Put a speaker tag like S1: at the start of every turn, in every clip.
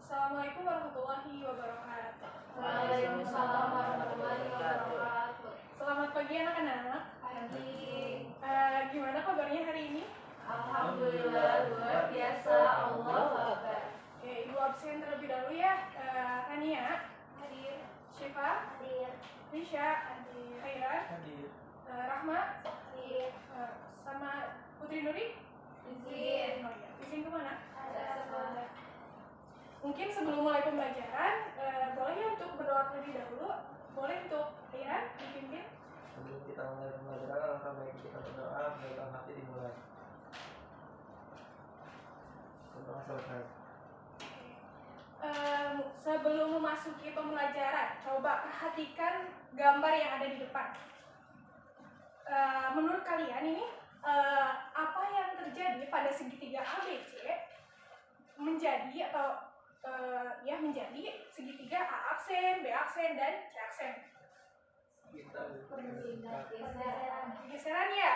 S1: Assalamualaikum warahmatullahi wabarakatuh.
S2: Waalaikumsalam warahmatullahi wabarakatuh.
S1: Selamat pagi anak-anak.
S2: Pagi.
S1: Gimana kabarnya hari ini?
S2: Alhamdulillah luar biasa. Allahu Akbar.
S1: Oke, Ibu absen terlebih dahulu ya. Rania,
S2: Hadir.
S1: Syifa,
S2: Hadir.
S1: Risha, Khairan,
S3: Hadir.
S1: Rahma,
S2: Hadir.
S1: sama Putri Nuri.
S2: Izin.
S1: Oh iya, izin kemana?
S2: Ada sekolah.
S1: Mungkin sebelum mulai pembelajaran, boleh ya untuk berdoa terlebih dahulu. Boleh untuk Khairan dipimpin.
S3: Sebelum kita mulai pembelajaran, alangkah baik kita berdoa, dalam hati dimulai. Berdoa selesai.
S1: Sebelum memasuki pembelajaran, coba perhatikan gambar yang ada di depan. Menurut kalian ini apa yang terjadi pada segitiga ABC menjadi menjadi segitiga A aksen, B aksen, dan C aksen?
S3: Kita
S1: Pergeseran ya.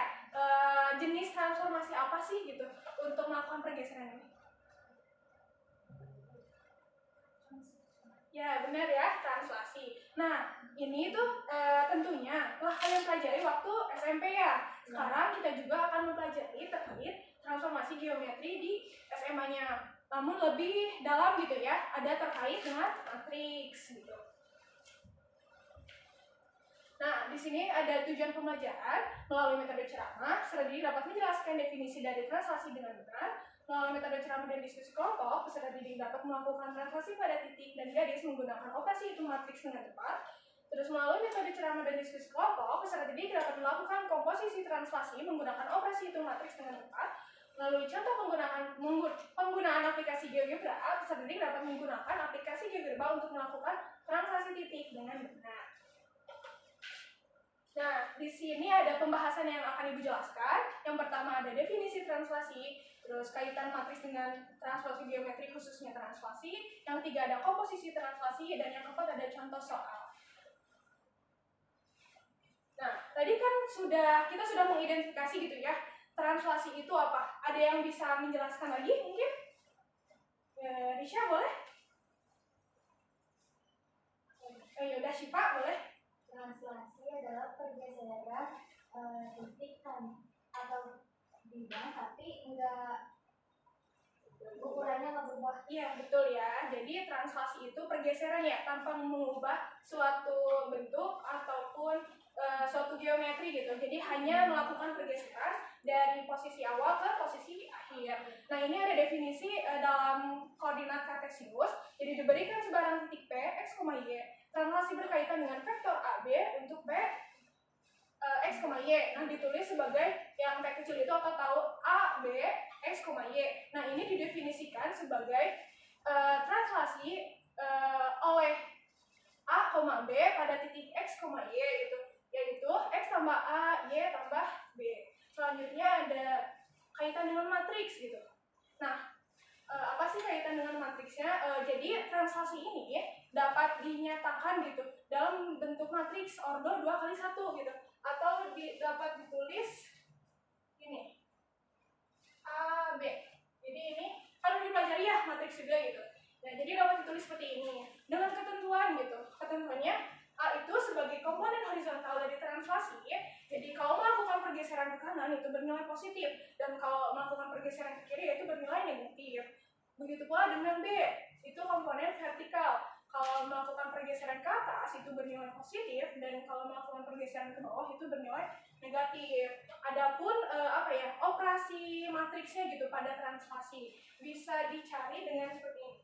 S1: Jenis transformasi apa sih gitu untuk melakukan pergeseran ini? Ya benar ya, translasi. Nah ini tuh tentunya telah kalian pelajari waktu SMP ya. Sekarang kita juga akan mempelajari terkait transformasi geometri di SMA-nya. Namun lebih dalam gitu ya, ada terkait dengan matriks gitu. Nah, di sini ada tujuan pembelajaran melalui metode ceramah. Peserta didik dapat menjelaskan definisi dari translasi dengan benar. Melalui metode ceramah dan diskusi kelompok, peserta didik dapat melakukan translasi pada titik dan garis menggunakan operasi hitung matriks dengan tepat. Terus melalui metode ceramah dan diskusi kelompok, peserta didik dapat melakukan komposisi translasi menggunakan operasi hitung matriks dengan tepat. Melalui contoh penggunaan aplikasi GeoGebra, peserta didik dapat menggunakan aplikasi GeoGebra untuk melakukan translasi titik dengan benar. Nah, di sini ada pembahasan yang akan Ibu jelaskan. Yang pertama ada definisi translasi, terus kaitan matriks dengan translasi geometri khususnya translasi. Yang ketiga ada komposisi translasi, dan yang keempat ada contoh soal. Nah, tadi kan kita sudah mengidentifikasi gitu ya, translasi itu apa? Ada yang bisa menjelaskan lagi mungkin? Risha boleh? Yaudah, Syifa boleh?
S2: Translasi adalah pergeseran titik atau bidang, tapi enggak ukurannya nggak berubah.
S1: Iya betul ya. Jadi translasi itu pergeseran ya, tanpa mengubah suatu bentuk ataupun suatu geometri gitu. Jadi hanya melakukan pergeseran dari posisi awal ke posisi akhir. Nah ini ada definisi dalam koordinat kartesius. Jadi diberikan sebarang titik P, X, Y. Translasi berkaitan dengan vektor AB untuk P, X, Y. Nah ditulis sebagai yang P kecil itu atau tahu A, B, X, Y. Nah ini didefinisikan sebagai translasi oleh A, B pada titik X, Y gitu, yaitu X tambah A, Y tambah B. Selanjutnya ada kaitan dengan matriks gitu. Nah apa sih kaitan dengan matriksnya? Jadi translasi ini dapat dinyatakan gitu dalam bentuk matriks ordo 2x1 gitu, atau dapat ditulis ini A, B. Jadi ini kan dipelajari ya matriks juga gitu. Nah, jadi dapat ditulis seperti ini dengan ketentuan gitu. Ketentuannya A itu sebagai komponen horizontal dari translasi. Jadi kalau melakukan pergeseran ke kanan itu bernilai positif, dan kalau melakukan pergeseran ke kiri itu bernilai negatif. Begitu pula dengan B, itu komponen vertikal. Kalau melakukan pergeseran ke atas itu bernilai positif, dan kalau melakukan pergeseran ke bawah itu bernilai negatif. Adapun operasi matriksnya gitu pada translasi bisa dicari dengan seperti ini.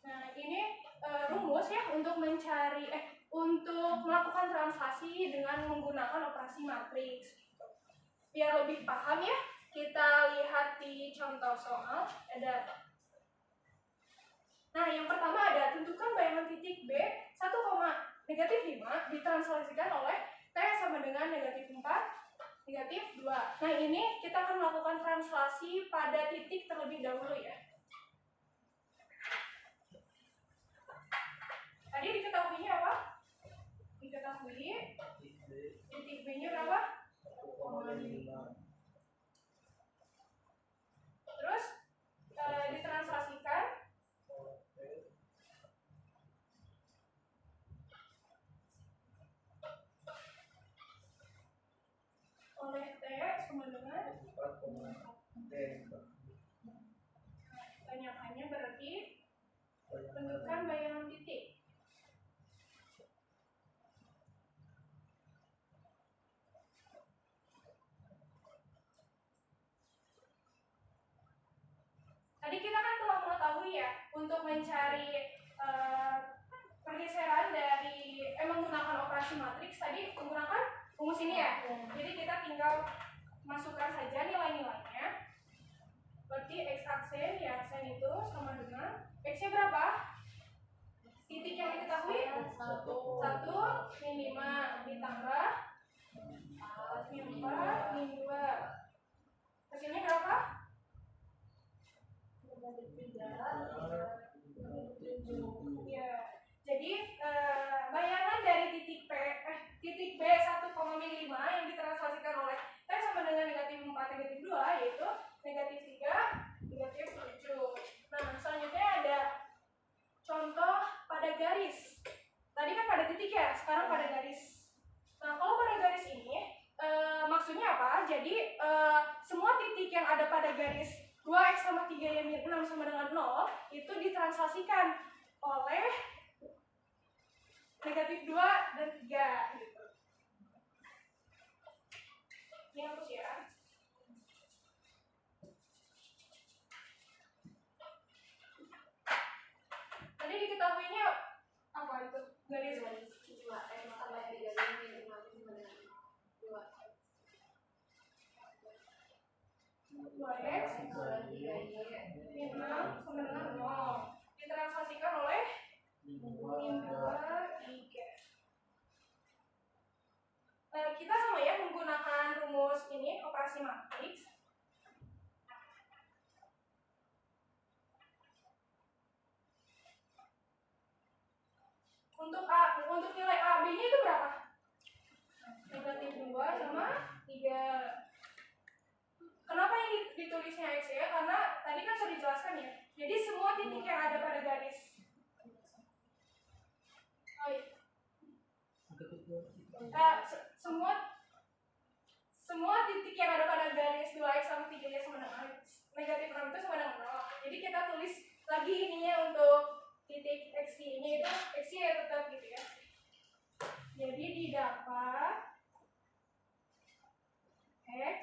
S1: Nah ini rumus ya untuk melakukan translasi dengan menggunakan operasi matriks. Biar lebih paham ya, kita lihat di contoh soal. Nah yang pertama ada tentukan bayangan titik B 1,-5 ditranslasikan oleh T sama dengan -4, -2. Nah ini kita akan melakukan translasi pada titik terlebih dahulu ya. Tadi diketahuinya apa? 3 diketahui
S3: titik B
S1: titik B-nya berapa?
S3: 1,5.
S1: Terus ditranslasikan oleh T sama dengan
S3: 4,4.
S1: tanyakannya berarti tentukan bayangan titik. Tadi kita kan telah mengetahui ya untuk mencari pergeseran dari menggunakan operasi matriks tadi menggunakan rumus ini ya. Jadi kita tinggal masukkan saja nilai-nilainya. Berarti x aksen ya aksen itu sama dengan x-nya berapa? Titik yang diketahui 1 min 5 ditambah min 4 min 2. Hasilnya berapa? Ya. Jadi bayangan dari titik B 1,5 yang ditranslasikan oleh T sama dengan negatif 4 negatif 2 yaitu negatif 3 negatif 7. Nah selanjutnya ada contoh pada garis. Tadi kan pada titik ya, sekarang pada garis. Nah kalau pada garis ini maksudnya apa? Jadi semua titik yang ada pada garis 2x sama 3 y min 6 sama dengan 0 itu ditranslasikan oleh negatif 2 dan 3 gitu. Ini hapus ya. Tadi diketahuinya apa itu? Garis
S2: 2x tambah 3 y min 6 sama dengan 2x.
S1: 2x min 6 sama dengan 0 ditranslasikan oleh min 2 3. Kita sama ya menggunakan rumus ini operasi matriks. Untuk nilai AB-nya itu berapa? Negatif 2 sama 3. Kenapa ini ditulisnya X ya? Karena tadi kan sudah dijelaskan ya. Jadi semua titik yang ada pada garis. Semua titik yang ada pada garis 2x sama 3y sama dengan negatif 6 itu sama dengan 0. Jadi kita tulis lagi ininya untuk titik x-nya itu x-nya ya tetap gitu ya. Jadi didapat x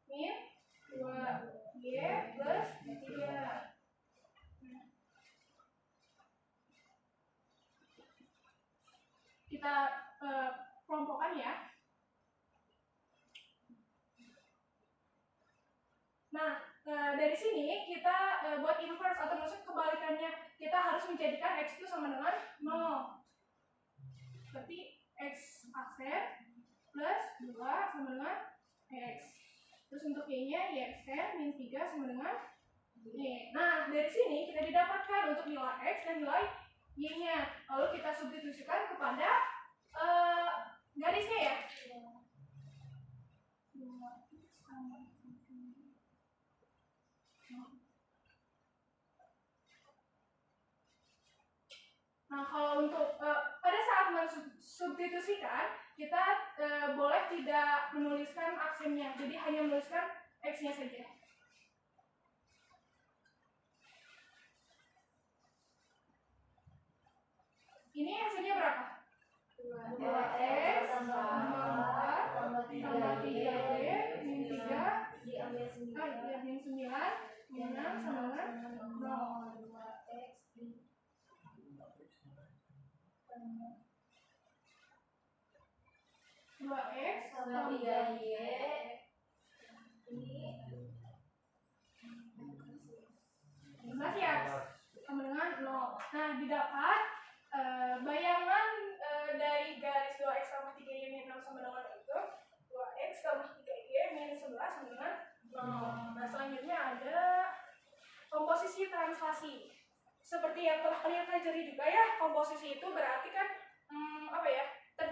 S1: min 2y plus 3. Kita kelompokkan ya. Nah, dari sini kita buat inverse atau maksud kebalikannya. Kita harus menjadikan x itu sama dengan 0. Berarti x aksen plus 2 sama dengan x. Terus untuk y-nya y aksen min 3 sama dengan y. Nah, dari sini kita didapatkan untuk nilai x dan nilai y-nya. Lalu kita substitusikan kepada garisnya ya. Nah, kalau untuk pada saat mensubstitusikan, kita boleh tidak menuliskan aksennya, jadi hanya menuliskan x-nya saja. Ini hasilnya berapa? 2x tambah 3y min 3
S2: diambil 9
S1: min 9 min 6 sama dengan 0. 2x
S2: tambah 3y ini
S1: 11 ya sama dengan 0. Nah didapat bayangan dari garis 2x tambah 3y min 6 sama dengan itu 2x tambah 3y min 11 sama dengan 0. Nah selanjutnya ada komposisi translasi. Seperti yang telah kalian pelajari juga ya, komposisi itu berarti kan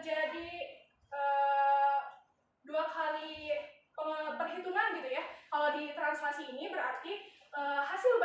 S1: terjadi dua kali perhitungan gitu ya. Kalau di translasi ini berarti hasil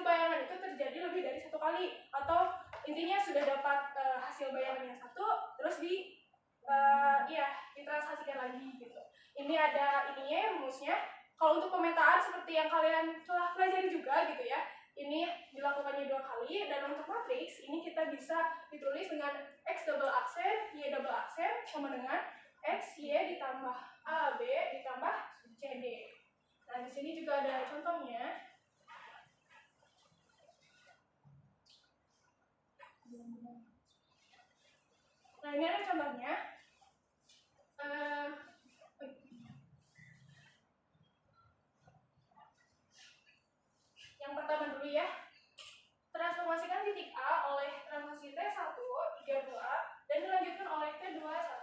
S1: bayangan itu terjadi lebih dari satu kali, atau intinya sudah dapat hasil bayangan yang satu terus ditranslasikan lagi gitu. Ini ada ininya, rumusnya. Kalau untuk pemetaan seperti yang kalian telah pelajari juga gitu ya, ini dilakukannya 2 kali. Dan untuk matriks ini kita bisa ditulis dengan X double aksen, Y double aksen sama dengan X, Y ditambah A, B ditambah C, D. Nah, di sini juga ada contohnya. Nah, ini ada contohnya. Yang pertama dulu ya. Transformasikan titik A oleh transformasi T1, 32 dan dilanjutkan oleh T2, 11.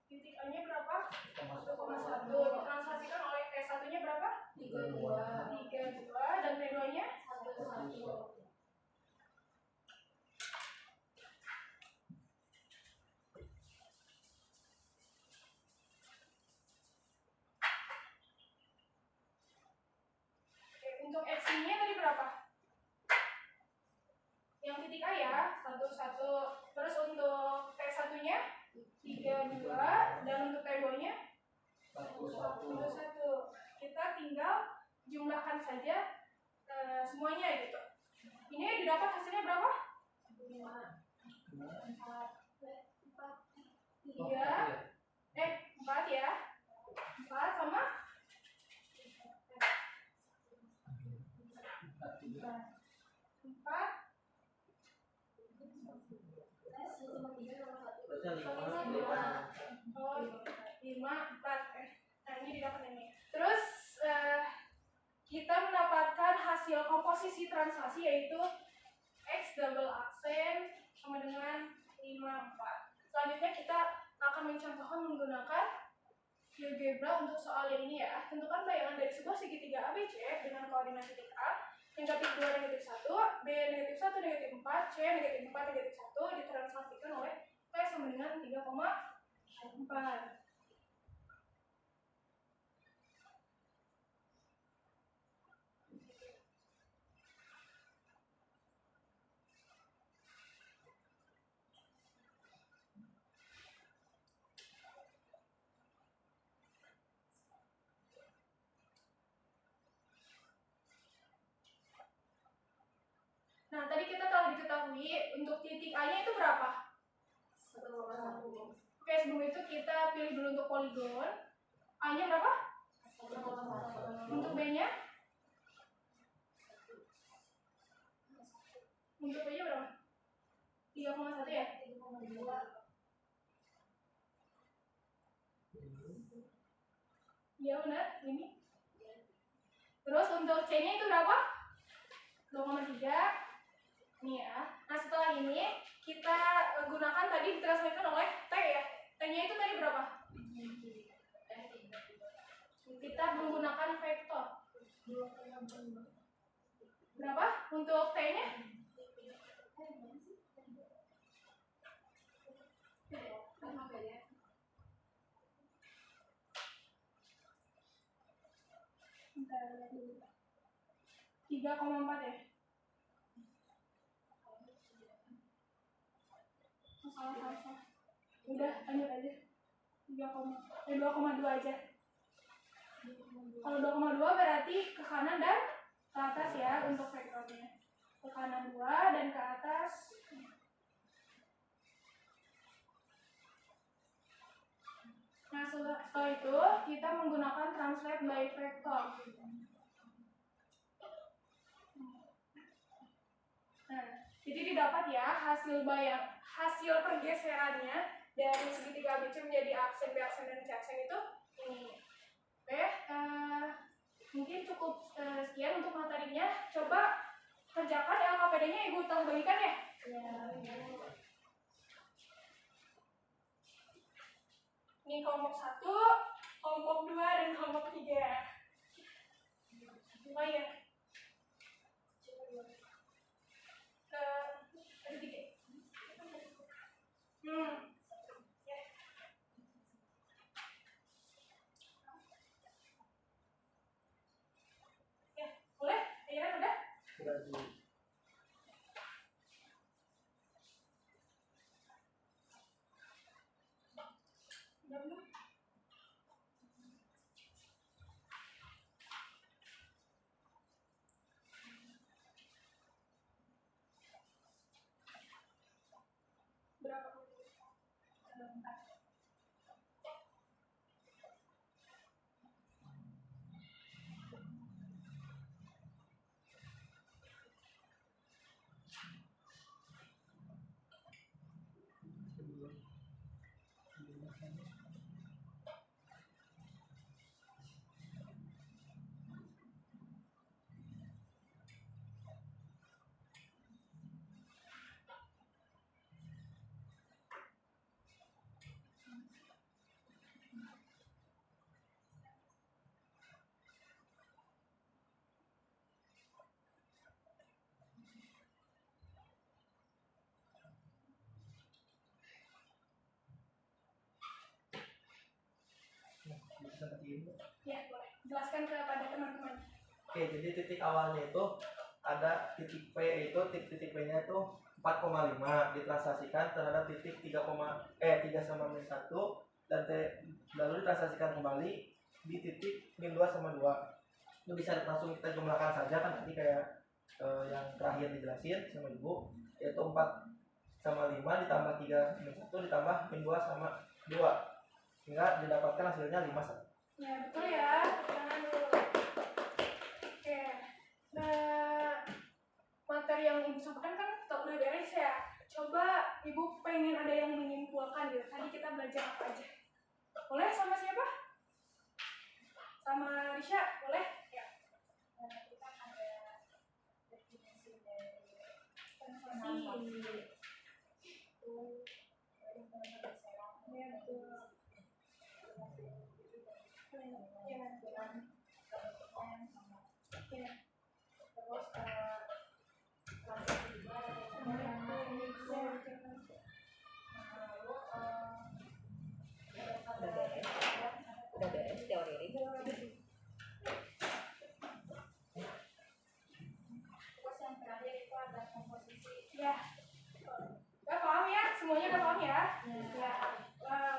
S1: Titik A-nya berapa? 1,1. Ditranslasikan oleh T1-nya berapa? 32 dan T2-nya 1,1. Untuk X-nya tadi berapa? Yang titik A ya, 1,1. Terus untuk T1-nya 32 dan untuk T2-nya 1,1. Kita tinggal jumlahkan saja semuanya gitu. Ini didapat hasilnya berapa? 4 ya. 4 sama 4. Oh, 5, 4. Nah, ini didapat ini. Terus kita mendapatkan hasil komposisi translasi yaitu X double aksen sama dengan 5, 4. Selanjutnya kita akan mencontohkan menggunakan GeoGebra untuk soal yang ini ya. Tentukan bayangan dari sebuah segitiga ABC dengan koordinat titik A, negatif 2, negatif 1, B, negatif 1, negatif 4, C, negatif 4, negatif 1 ditranslasikan oleh P sama dengan 3,4. Nah, tadi kita telah diketahui untuk titik A-nya itu berapa?
S2: 1,1.
S1: Oke, sebelum itu kita pilih dulu untuk poligon. A-nya berapa?
S2: 1,1.
S1: Untuk B-nya? Untuk B-nya berapa? 3,1 ya?
S2: 3,2.
S1: Iya benar, ini. Terus untuk C-nya itu berapa? 2,3. Nih ya. Nah, setelah ini kita gunakan tadi ditranslasikan oleh T ya. T-nya itu tadi berapa? Kita menggunakan vektor. Berapa untuk T-nya? Bentar, lihat dulu. 3,4 ya? Salah. Udah, lanjut aja. 2,2 aja. Kalau 2,2 berarti ke kanan dan ke atas ya untuk vektornya. Ke kanan 2 dan ke atas. Nah, setelah itu kita menggunakan translate by vector. Nah, jadi didapat ya hasil pergeserannya dari segitiga ABC menjadi aksen, B aksen, dan C aksen itu ini. Oke, mungkin cukup sekian untuk materinya. Coba kerjakan LKPD-nya, Ibu telah bagikan ya? Ini kelompok 1, kelompok 2 dan kelompok 3. Oh iya. Ada 3. Ya. Ya, boleh? Akhirnya udah?
S3: Sudah di
S1: Udah belum? Berapa? 4.
S3: sebelum bisa begini.
S1: Ya, boleh. Jelaskan kepada teman-teman.
S3: Oke, jadi titik awalnya itu ada titik P, itu titik P-nya itu 4,5 ditransaksikan terhadap titik 3 sama min 1 dan lalu ditransaksikan kembali di titik min 2 sama 2. Itu bisa langsung kita jumlahkan saja kan tadi kayak yang terakhir dijelasin sama Ibu, yaitu 4 sama 5 ditambah 3 min 1 ditambah min 2 sama 2 sehingga didapatkan hasilnya 5 sama.
S1: Ya, betul ya. Jangan dulu. Oke. Nah, materi yang Ibu sampaikan kan udah beres ya. Coba Ibu pengen ada yang menyimpulkan gitu. Tadi kita belajar apa aja? Boleh sama siapa? Sama Risha, boleh? Ya.
S2: Kita ada definisi dari
S1: Transaksi.
S2: itu dari pergeseran.
S1: Ya, betul. Ya. Ya.
S2: Terus transaksi juga
S4: Udah beres teori ini.
S2: terus yang terakhir itu ada komposisi.
S1: Ya. Udah paham ya? Semuanya udah paham ya? Ya.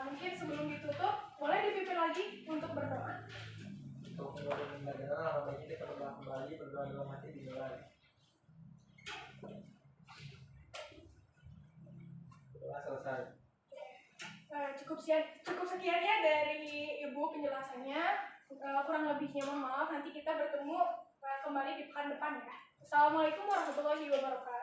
S1: Mungkin sebelum ditutup, boleh dipimpin lagi untuk berdoa.
S3: Untuk mengurangi pembelajaran lama baiknya kita berdoa kembali, berdoa dalam hati dimulai. Doa selesai.
S1: Cukup sekian ya dari Ibu penjelasannya. Kurang lebihnya mohon maaf. Nanti kita bertemu kembali di pekan depan ya. Assalamualaikum warahmatullahi wabarakatuh.